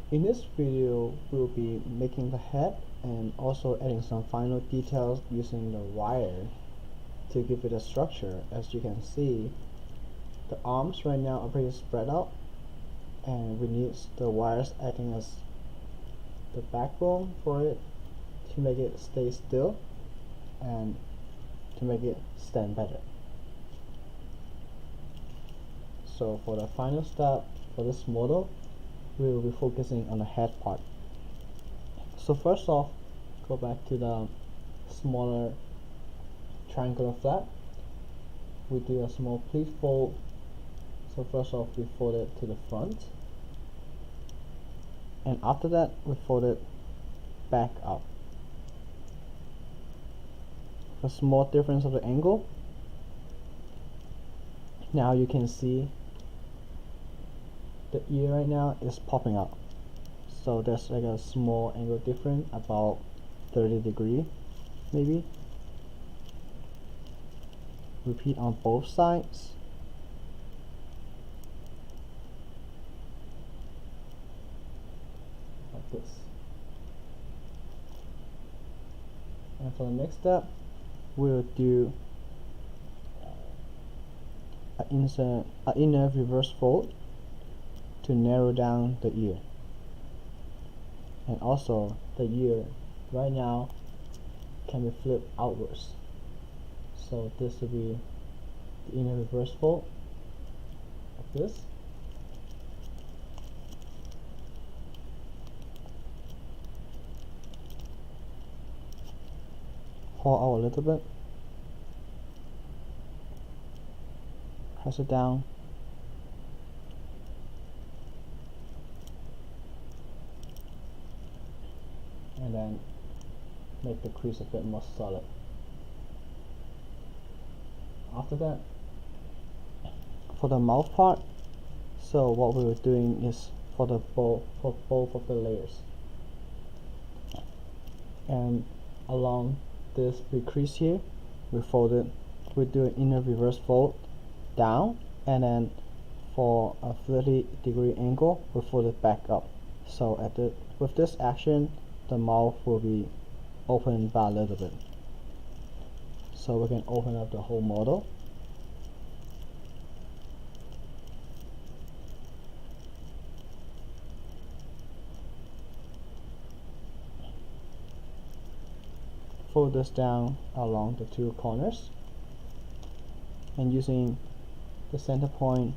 In this video, we'll be making the head and also adding some final details using the wire to give it a structure. As you can see, the arms right now are pretty spread out, and we need the wires acting as the backbone for it to make it stay still and to make it stand better. So for the final step for this model, we will be focusing on the head part. So first off, go back to the smaller triangular flap. We do a small pleat fold. So first off, we fold it to the front, and after that we fold it back up. A small difference of the angle. Now you can see the ear right now is popping out, so there's like a small angle difference, about 30 degrees maybe. Repeat on both sides. Like this. And for the next step, we'll do an inner reverse fold to narrow down the ear. And also the ear right now can be flipped outwards. So this will be the inner reverse fold, like this. Pull out a little bit. Press it down. And then make the crease a bit more solid. After that, for the mouth part, so what we were doing is for both of the layers, and along this big crease here, we do an inner reverse fold down, and then for a 30-degree angle we fold it back up. So with this action, the mouth will be opened by a little bit. So we can open up the whole model. Fold this down along the two corners, and using the center point,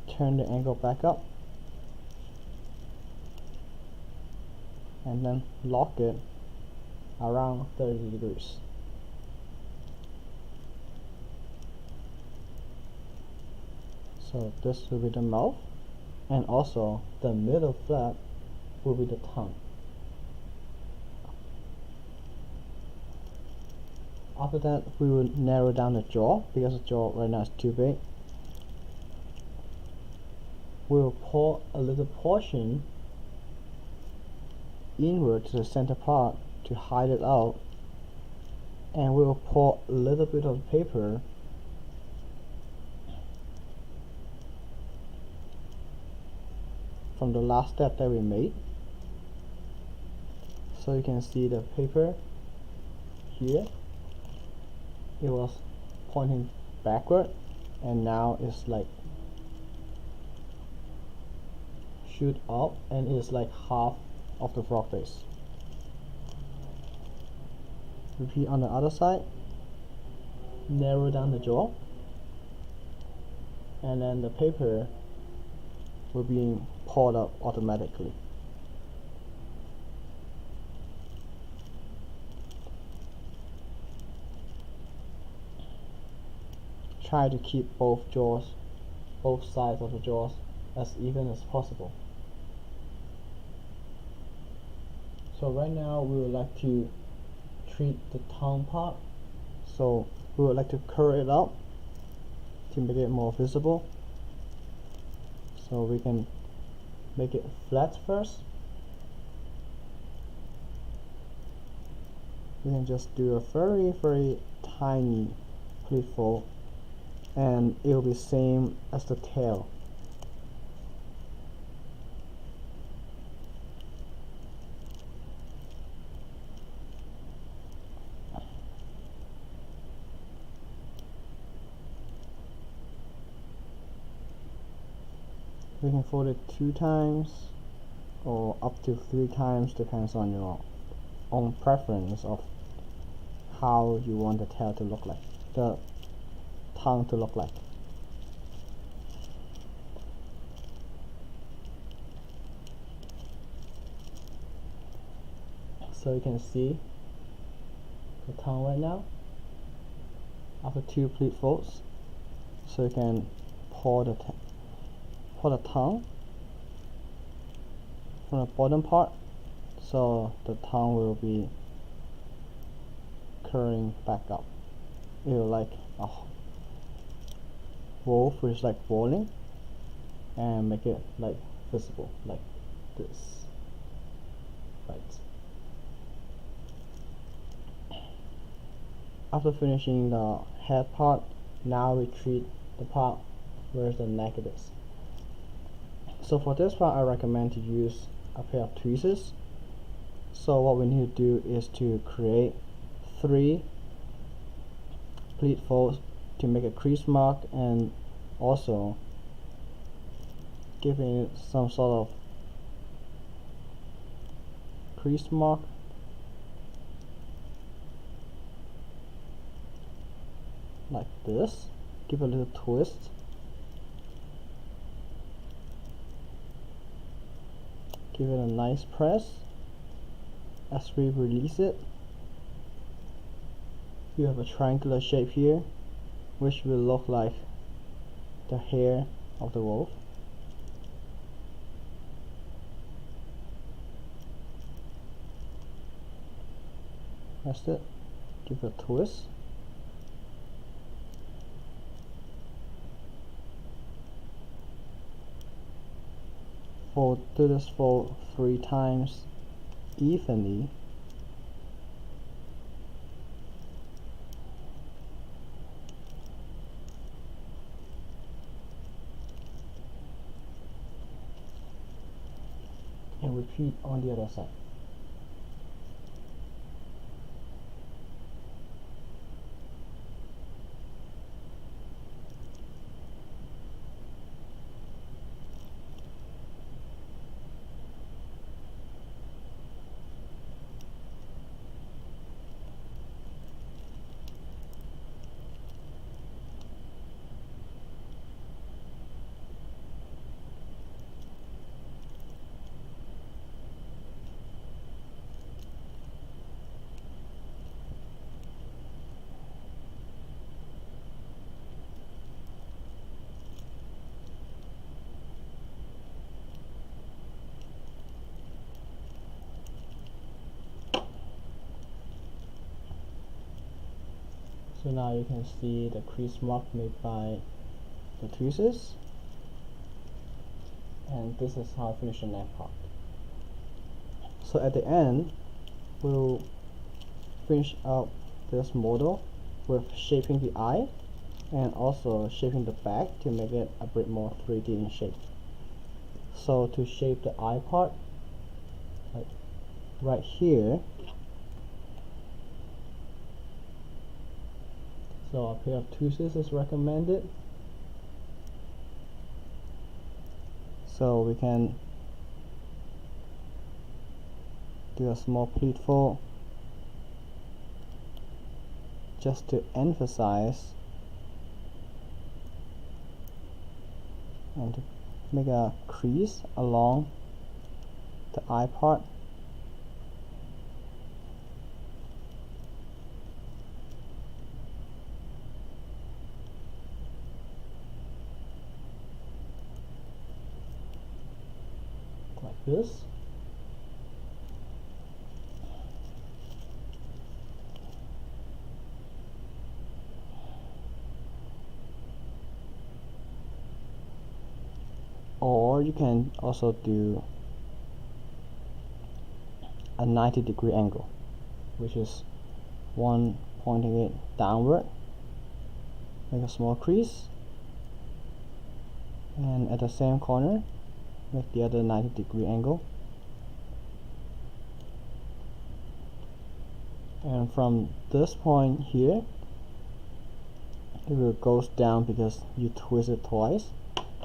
turn the angle back up, and then lock it around 30 degrees. So this will be the mouth, and also the middle flap will be the tongue. After that, we will narrow down the jaw, because the jaw right now is too big. We will pull a little portion inward to the center part to hide it out, and we will pull a little bit of paper from the last step that we made. So you can see the paper here, it was pointing backward, and now it's like shoot up, and it's like half of the frog face. Repeat on the other side. Narrow down the jaw, and then the paper will be pulled up automatically. Try to keep both sides of the jaws as even as possible. So right now we would like to treat the tongue part, so we would like to curl it up to make it more visible. So we can make it flat first. We can just do a very tiny pleat fold and it will be same as the tail. We can fold it 2 times or up to 3 times, depends on your own preference of how you want the tail to look like, the tongue to look like. So you can see the tongue right now after 2 pleat folds. So you can pull the tongue from the bottom part, so the tongue will be curling back up. It will like a wolf which is like bowling, and make it like visible like this. Right. After finishing the head part, now we treat the part where the neck is. So for this part, I recommend to use a pair of tweezers. So what we need to do is to create 3 pleat folds to make a crease mark, and also giving it some sort of crease mark like this. Give a little twist. Give it a nice press. As we release it, you have a triangular shape here, which will look like the hair of the wolf. That's it. Give it a twist. Do this fold 3 times evenly. And repeat on the other side. So now you can see the crease mark made by the tweezers, and this is how I finish the neck part. So at the end, we'll finish up this model with shaping the eye and also shaping the back to make it a bit more 3D in shape. So to shape the eye part, like right here, so a pair of tweezers is recommended. So we can do a small pleat fold just to emphasize and to make a crease along the eye part. Like this. Or you can also do a 90-degree angle, which is one pointing it downward make a small crease, and at the same corner make the other 90-degree angle, and from this point here it will goes down because you twist it twice,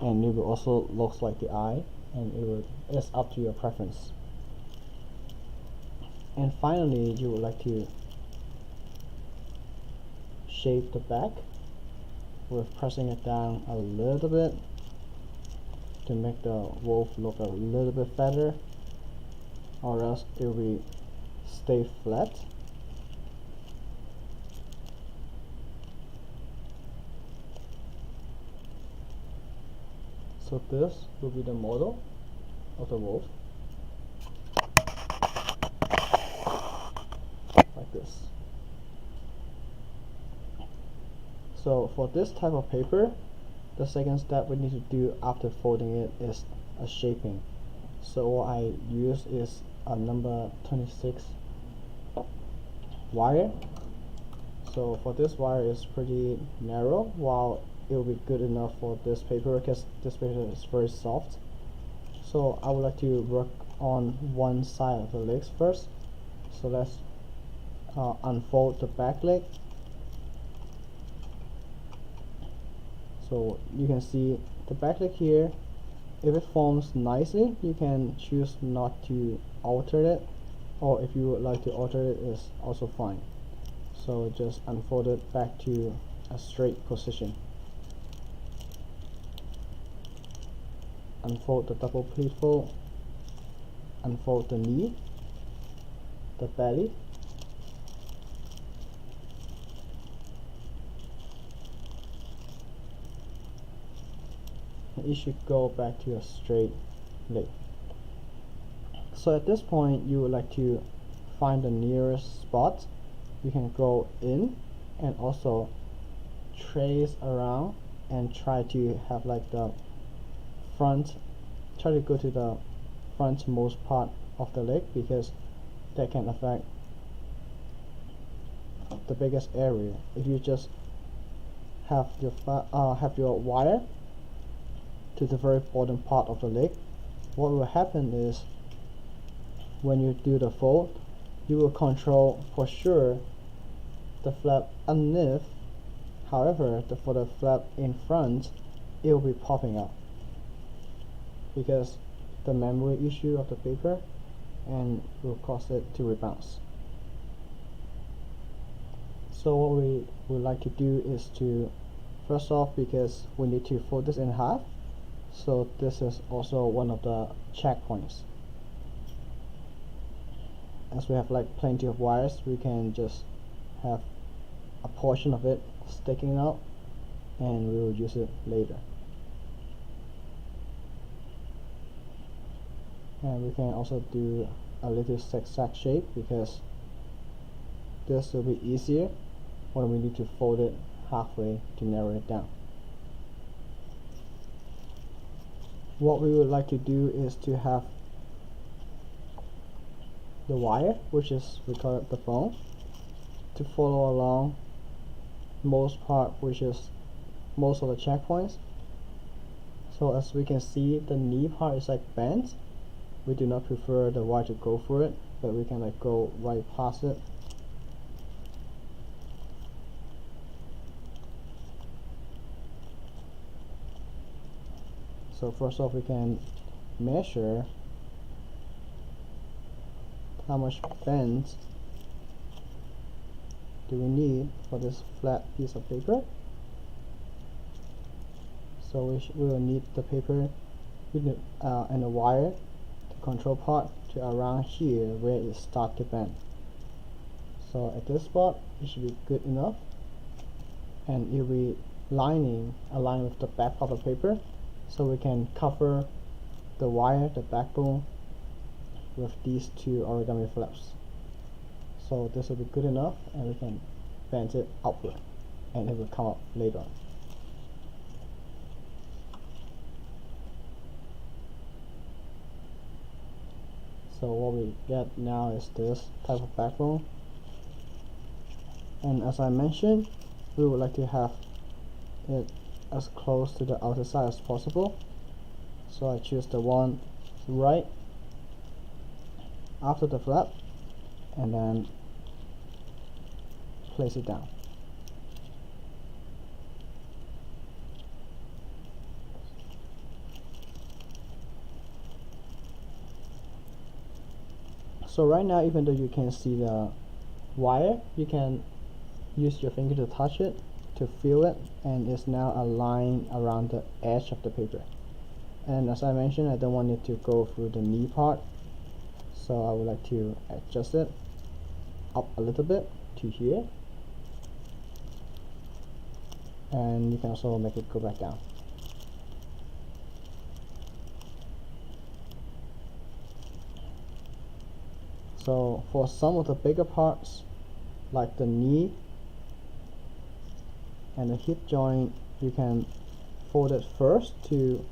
and it will also looks like the eye, and it's up to your preference. And finally, you would like to shape the back with pressing it down a little bit to make the wolf look a little bit fatter, or else it will stay flat. So this will be the model of the wolf, like this. So for this type of paper, the second step we need to do after folding it is a shaping. So what I use is a number 26 wire. So for this wire is pretty narrow, while it will be good enough for this paper because this paper is very soft. So I would like to work on one side of the legs first. So let's unfold the back leg. So you can see the back leg here. If it forms nicely, you can choose not to alter it, or if you would like to alter it, is also fine. So just unfold it back to a straight position. Unfold the double pleat fold, unfold the knee, the belly, and it should go back to a straight leg. So at this point, you would like to find the nearest spot. You can go in and also trace around and try to have like the front, try to go to the frontmost part of the leg, because that can affect the biggest area. If you just have your wire to the very bottom part of the leg, what will happen is when you do the fold, you will control for sure the flap underneath. However, for the flap in front, it will be popping out because the memory issue of the paper, and will cause it to rebounce. So what we would like to do is to, first off, because we need to fold this in half, so this is also one of the checkpoints. As we have like plenty of wires, we can just have a portion of it sticking out, and we will use it later. And we can also do a little zigzag shape, because this will be easier when we need to fold it halfway to narrow it down. What we would like to do is to have the wire, which is, we call it the bone, to follow along most part, which is most of the checkpoints. So as we can see, the knee part is like bent. We do not prefer the wire to go for it, but we can like go right past it. So first off, we can measure how much bend do we need for this flat piece of paper. So we will need the paper and the wire, the control part, to around here where it starts to bend. So at this spot, it should be good enough, and it will be aligned with the back of the paper, so we can cover the wire, the backbone, with these two origami flaps. So this will be good enough, and we can bend it upward, and it will come up later on. So what we get now is this type of backbone, and as I mentioned, we would like to have it as close to the outer side as possible. So I choose the one right after the flap and then place it down. So right now, even though you can see the wire, you can use your finger to touch it, to feel it, and it's now aligned around the edge of the paper. And as I mentioned, I don't want it to go through the knee part, so I would like to adjust it up a little bit to here, and you can also make it go back down. So for some of the bigger parts, like the knee and the hip joint, you can fold it first to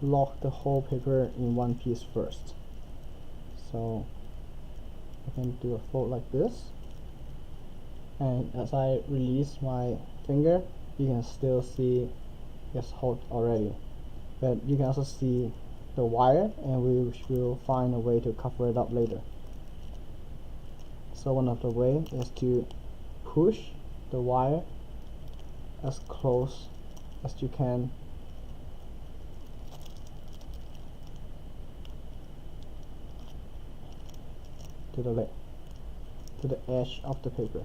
lock the whole paper in one piece first. So I can do a fold like this, and as I release my finger, you can still see it's hot already, but you can also see the wire, and we will find a way to cover it up later. So one of the way is to push the wire as close as you can to the edge of the paper.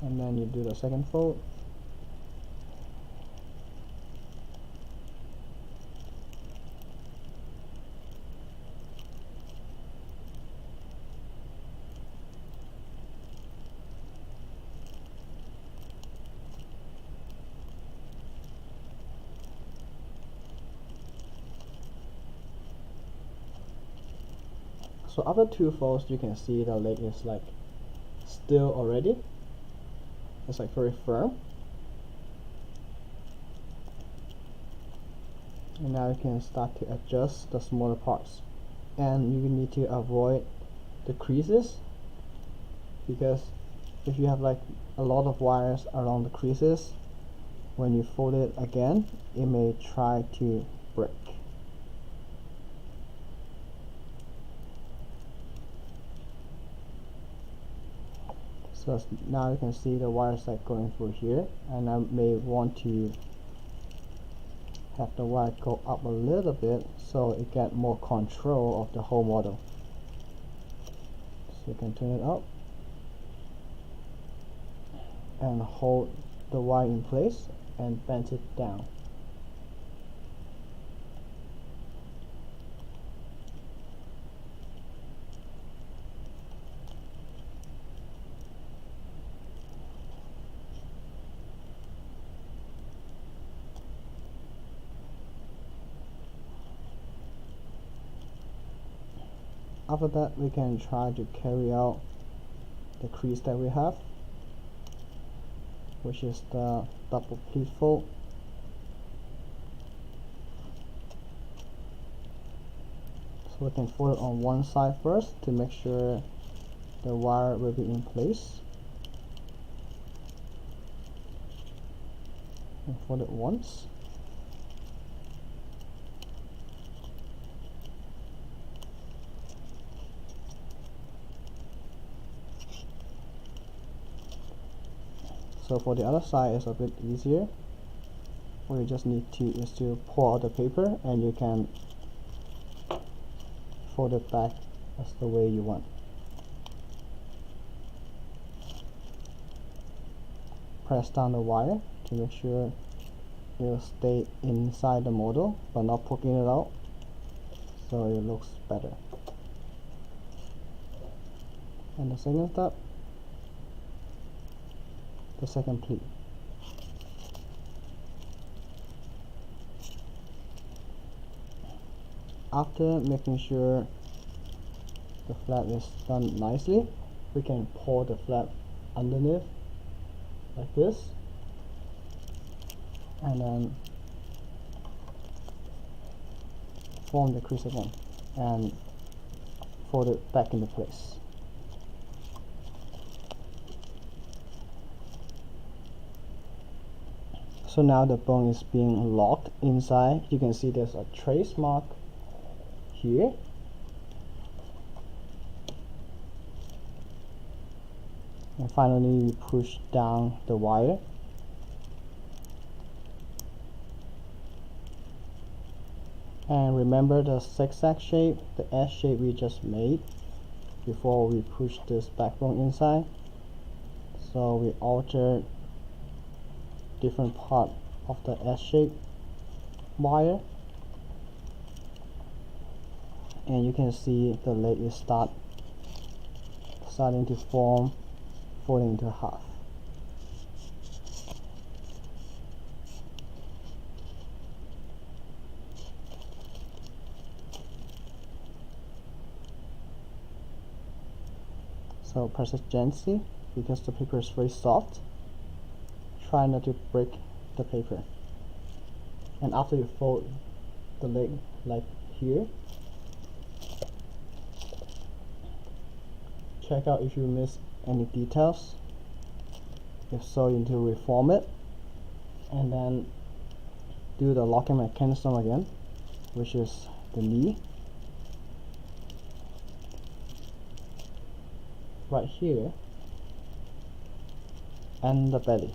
And then you do the second fold. So after two folds, you can see the leg is like still already. It's like very firm. And now you can start to adjust the smaller parts. And you need to avoid the creases, because if you have like a lot of wires around the creases, when you fold it again, it may try to break. So now you can see the wires like going through here, and I may want to have the wire go up a little bit so it get more control of the whole model. So you can turn it up and hold the wire in place and bend it down. After that, we can try to carry out the crease that we have, which is the double pleat fold. So we can fold it on one side first to make sure the wire will be in place. And fold it once. So for the other side, it's a bit easier. All you just need to is to pull out the paper, and you can fold it back as the way you want. Press down the wire to make sure it will stay inside the model but not poking it out, so it looks better. And the second step, the second pleat. After making sure the flap is done nicely, we can pull the flap underneath like this, and then form the crease again and fold it back into place. So now the bone is being locked inside. You can see there's a trace mark here. And finally we push down the wire. And remember the zigzag shape, the S shape we just made before we push this backbone inside. So we altered different part of the S shape wire, and you can see the leg is starting to form, folding into half. So press it gently because the paper is very soft. Try not to break the paper. And after you fold the leg like here, check out if you miss any details. If so, you need to reform it, and then do the locking mechanism again, which is the knee right here and the belly.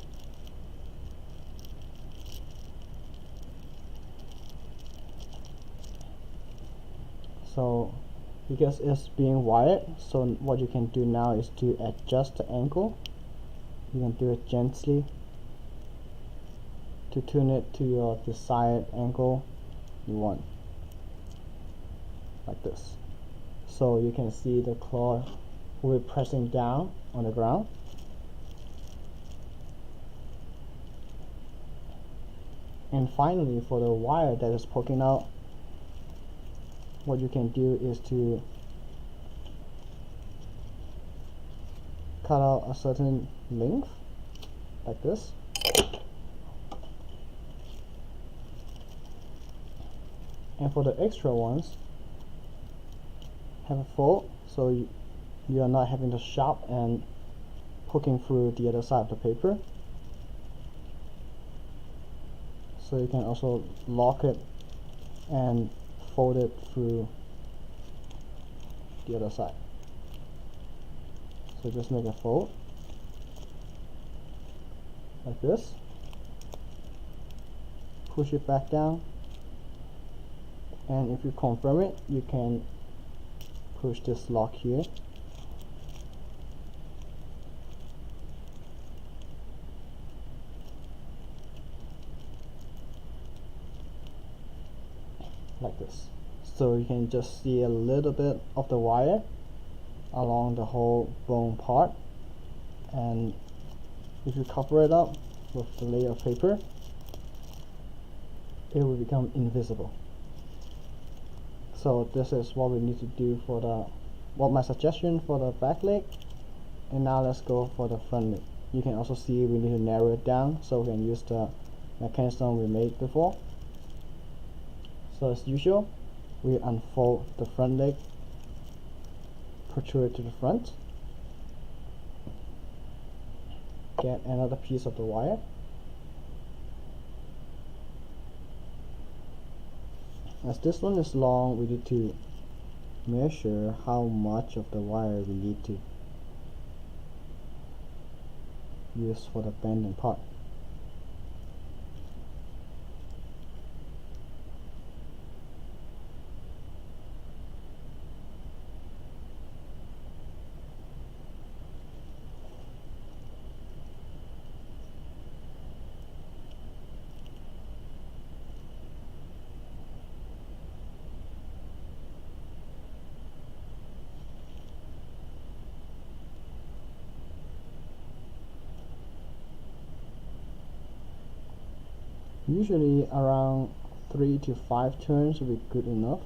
So because it's being wired, so what you can do now is to adjust the angle. You can do it gently to tune it to your desired angle you want, like this. So you can see the claw will be pressing down on the ground. And finally, for the wire that is poking out, what you can do is to cut out a certain length, like this. And for the extra ones, have a fold so you are not having the sharp end poking through the other side of the paper. So you can also lock it and fold it through the other side. So just make a fold like this, push it back down, and if you confirm it, you can push this lock here. Like this. So you can just see a little bit of the wire along the whole bone part, and if you cover it up with the layer of paper, it will become invisible. So this is what we need to do for my suggestion for the back leg. And now let's go for the front leg. You can also see we need to narrow it down so we can use the mechanism we made before. So as usual, we unfold the front leg, protrude it to the front, get another piece of the wire, as this one is long, we need to measure how much of the wire we need to use for the bending part. Usually around 3 to 5 turns will be good enough,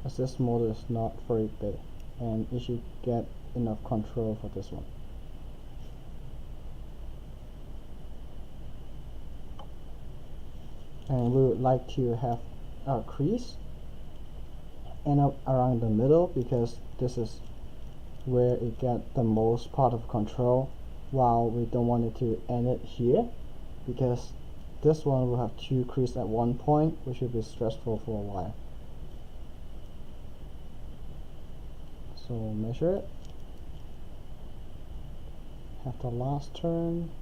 as this motor is not very big and you should get enough control for this one. And we would like to have our crease end up around the middle because this is where it gets the most part of control while we don't want it to end it here, because this one will have 2 creases at one point, which will be stressful for a wire. So measure it, have the last turn,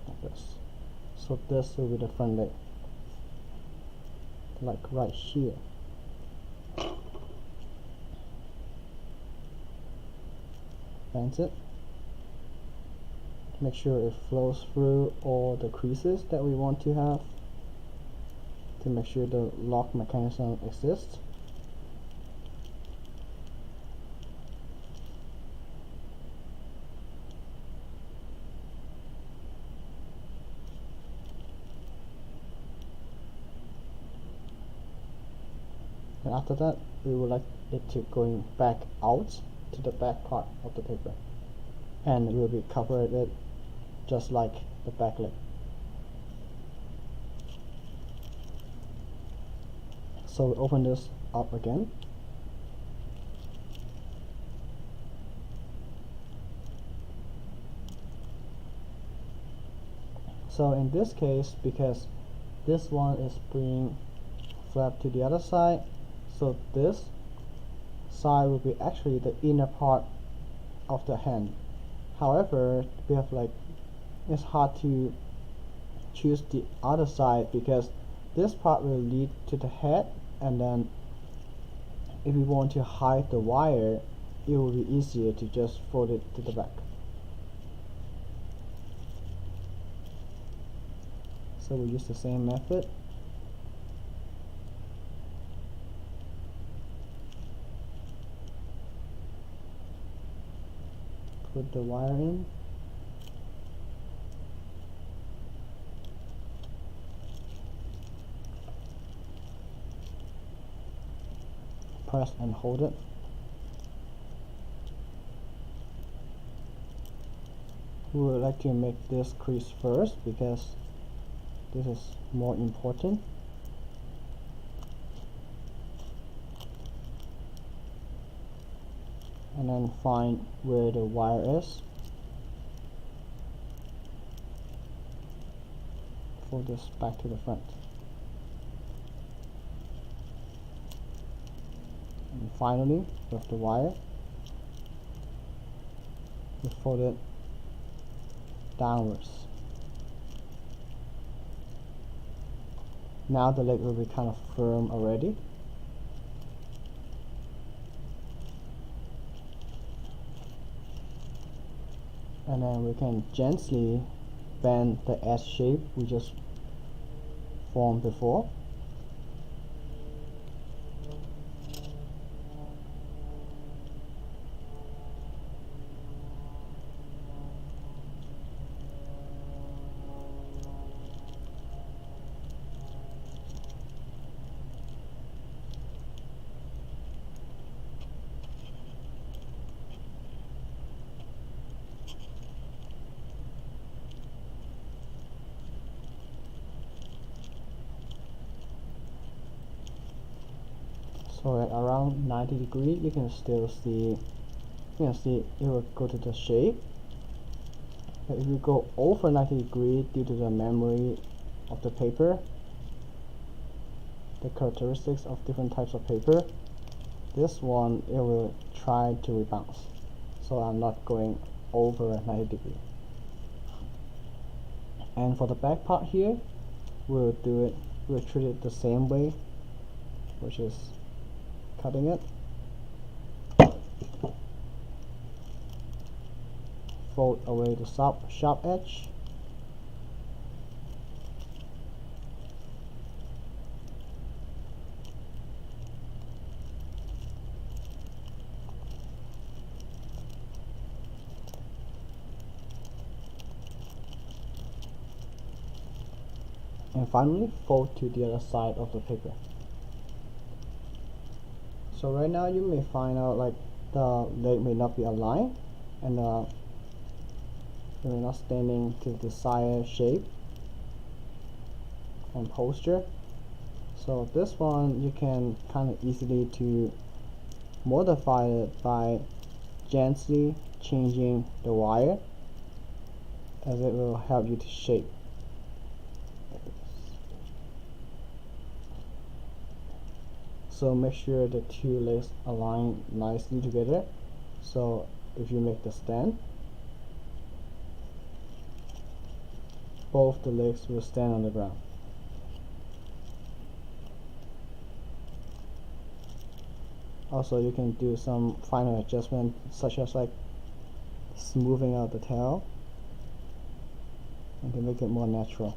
like this. So this will be the front leg, like right here. Bend it. Make sure it flows through all the creases that we want to have, to make sure the lock mechanism exists. And after that, we would like it to going back out to the back part of the paper, and it will be covered it just like the back leg. So we open this up again. So in this case, because this one is being flapped to the other side, so this side will be actually the inner part of the hand. However, we have like, it's hard to choose the other side because this part will lead to the head, and then if we want to hide the wire, it will be easier to just fold it to the back. So we use the same method. Put the wire in. Press and hold it. We would like to make this crease first because this is more important. And then find where the wire is. Fold this back to the front. And finally, with the wire, we fold it downwards. Now the leg will be kind of firm already. And then we can gently bend the S shape we just formed before. So at around 90 degrees, you can still see, it will go to the shape. But if you go over 90 degrees due to the memory of the paper, the characteristics of different types of paper, this one it will try to rebound. So I'm not going over 90 degrees. And for the back part here, we'll treat it the same way, which is cutting it, fold away the sharp edge, and finally fold to the other side of the paper. So right now you may find out like the leg may not be aligned, and we're not standing to the desired shape and posture. So this one you can kind of easily to modify it by gently changing the wire, as it will help you to shape. So make sure the two legs align nicely together. So if you make the stand, both the legs will stand on the ground. Also, you can do some final adjustment, such as like smoothing out the tail, and to make it more natural.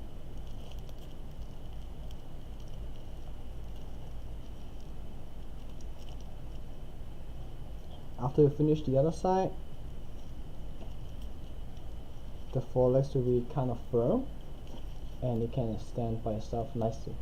After you finish the other side, the forelegs will be kind of firm, and it can stand by itself nicely.